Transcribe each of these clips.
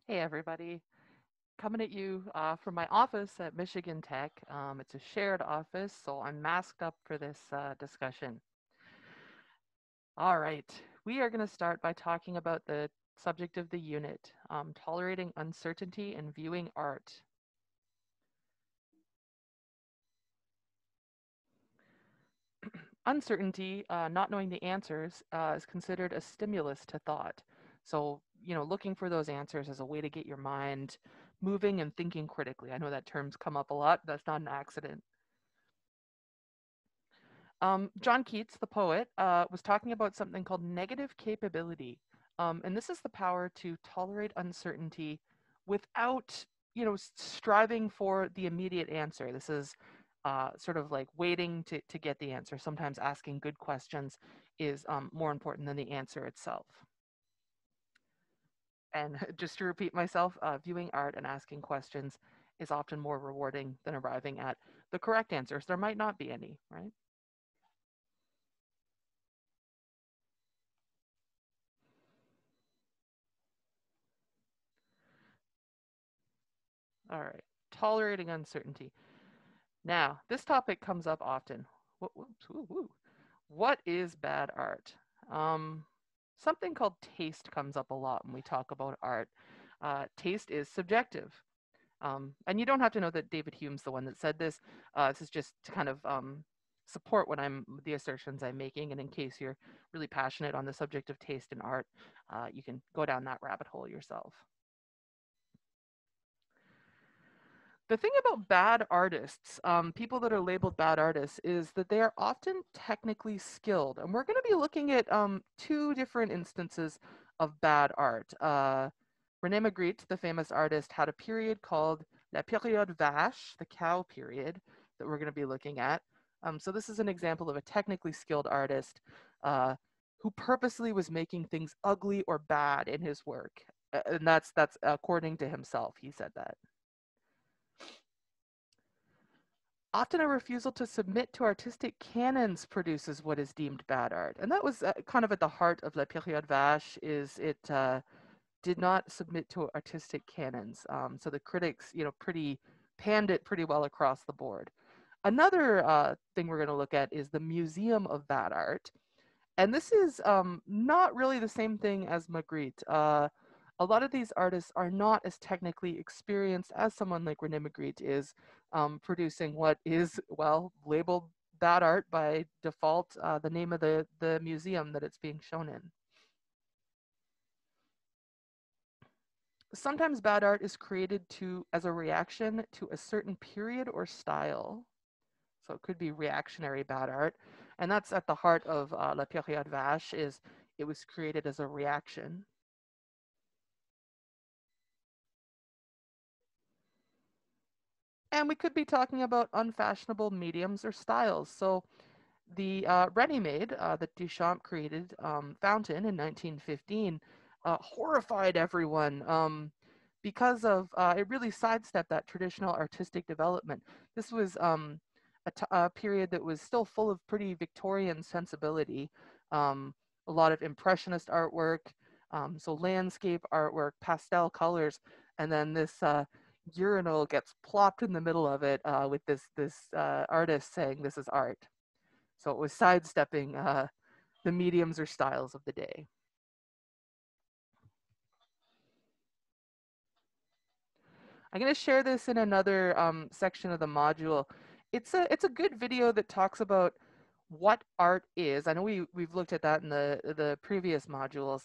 Hey everybody, coming at you from my office at Michigan Tech. It's a shared office, so I'm masked up for this discussion. All right, we are going to start by talking about the subject of the unit, tolerating uncertainty and viewing art. Uncertainty, not knowing the answers, is considered a stimulus to thought. So, looking for those answers is a way to get your mind moving and thinking critically. I know that term's come up a lot. That's not an accident. John Keats, the poet, was talking about something called negative capability. And this is the power to tolerate uncertainty without, striving for the immediate answer. This is sort of like waiting to get the answer. Sometimes asking good questions is more important than the answer itself. And just to repeat myself, viewing art and asking questions is often more rewarding than arriving at the correct answers. There might not be any, right? All right. Tolerating uncertainty. Now, this topic comes up often. What is bad art? Um, Something called taste comes up a lot when we talk about art. Taste is subjective. And you don't have to know that David Hume's the one that said this. This is just to kind of support the assertions I'm making. And in case you're really passionate on the subject of taste in art, you can go down that rabbit hole yourself. The thing about bad artists, people that are labeled bad artists, is that they are often technically skilled. And we're going to be looking at two different instances of bad art. René Magritte, the famous artist, had a period called La Période Vache, the cow period, that we're going to be looking at. So this is an example of a technically skilled artist uh, who purposely was making things ugly or bad in his work. And that's according to himself. He said that. Often a refusal to submit to artistic canons produces what is deemed bad art. And that was kind of at the heart of La Période Vache, is it did not submit to artistic canons. So the critics, panned it pretty well across the board. Another thing we're going to look at is the Museum of Bad Art. And this is not really the same thing as Magritte. A lot of these artists are not as technically experienced as someone like Rene Magritte is, producing what is, well, labeled bad art by default, the name of the museum that it's being shown in. Sometimes bad art is created as a reaction to a certain period or style. So it could be reactionary bad art. And that's at the heart of La Période Vache, is it was created as a reaction. And we could be talking about unfashionable mediums or styles. So the ready-made that Duchamp created, Fountain, in 1915, horrified everyone because of it really sidestepped that traditional artistic development. This was a period that was still full of pretty Victorian sensibility, a lot of impressionist artwork, so landscape artwork, pastel colors, and then this urinal gets plopped in the middle of it with this artist saying this is art. So it was sidestepping the mediums or styles of the day. I'm going to share this in another section of the module. It's a good video that talks about what art is. I know we've looked at that in the previous modules,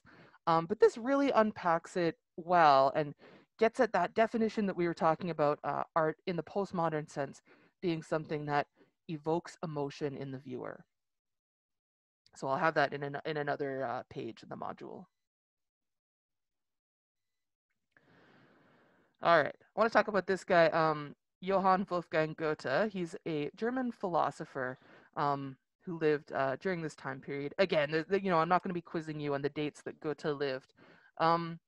but this really unpacks it well and gets at that definition that we were talking about, art in the postmodern sense being something that evokes emotion in the viewer. So I'll have that in another page in the module. All right, I want to talk about this guy, Johann Wolfgang Goethe. He's a German philosopher who lived during this time period. Again, I'm not going to be quizzing you on the dates that Goethe lived, um,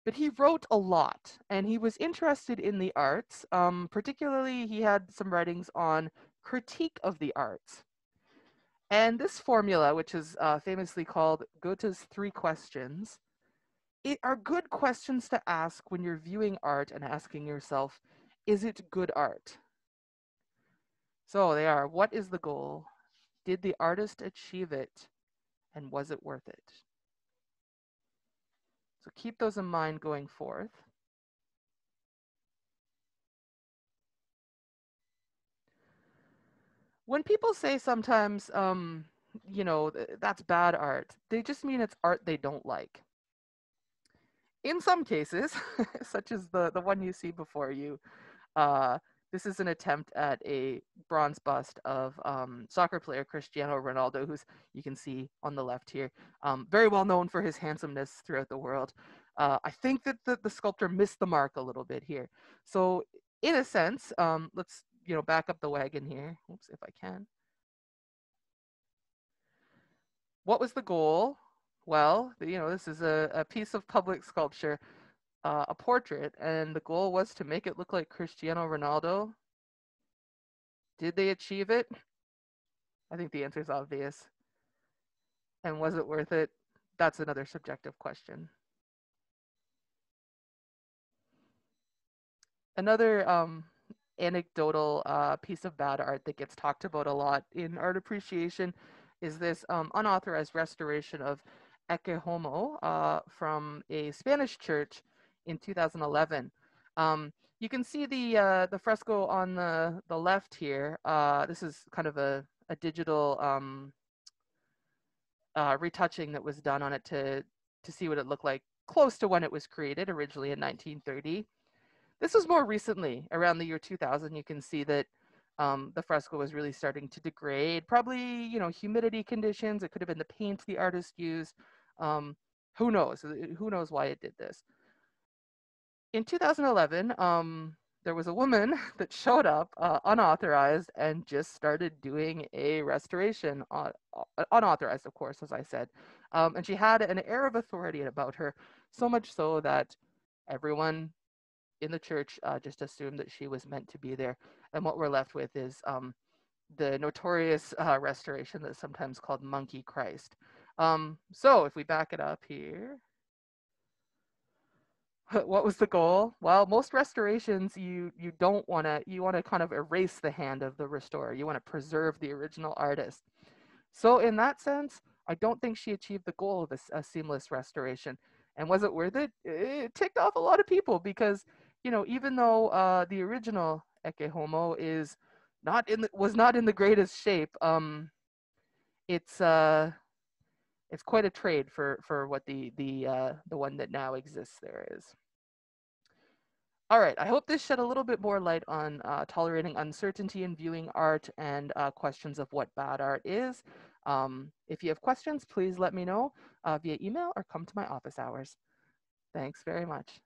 but he wrote a lot, and he was interested in the arts. Particularly, he had some writings on critique of the arts. And this formula, which is famously called Goethe's Three Questions, are good questions to ask when you're viewing art and asking yourself, is it good art? So they are, what is the goal? Did the artist achieve it? And was it worth it? So keep those in mind going forth. When people say sometimes, that's bad art, they just mean it's art they don't like. In some cases, such as the one you see before you, uh, this is an attempt at a bronze bust of soccer player Cristiano Ronaldo, who's, you can see on the left here, very well known for his handsomeness throughout the world. I think that the sculptor missed the mark a little bit here. So in a sense, let's back up the wagon here. Oops, if I can. What was the goal? Well, this is a piece of public sculpture, a portrait, and the goal was to make it look like Cristiano Ronaldo. Did they achieve it? I think the answer is obvious. And was it worth it? That's another subjective question. Another anecdotal piece of bad art that gets talked about a lot in art appreciation is this unauthorized restoration of Ecce Homo from a Spanish church in 2011. You can see the fresco on the left here. This is kind of a digital retouching that was done on it to see what it looked like close to when it was created, originally in 1930. This was more recently, around the year 2000. You can see that the fresco was really starting to degrade. Probably, humidity conditions. It could have been the paint the artist used. Who knows? Who knows why it did this? In 2011, there was a woman that showed up unauthorized and just started doing a restoration, unauthorized, of course, as I said. And she had an air of authority about her, so much so that everyone in the church just assumed that she was meant to be there. And what we're left with is the notorious restoration that's sometimes called Monkey Christ. So if we back it up here, what was the goal? Well, most restorations you don't want to, you want to kind of erase the hand of the restorer. You want to preserve the original artist. So in that sense, I don't think she achieved the goal of a seamless restoration. And was it worth it? It ticked off a lot of people because, even though the original Ecce Homo was not in the greatest shape, it's it's quite a trade for what the one that now exists there is. All right, I hope this shed a little bit more light on tolerating uncertainty in viewing art and questions of what bad art is. If you have questions, please let me know via email or come to my office hours. Thanks very much.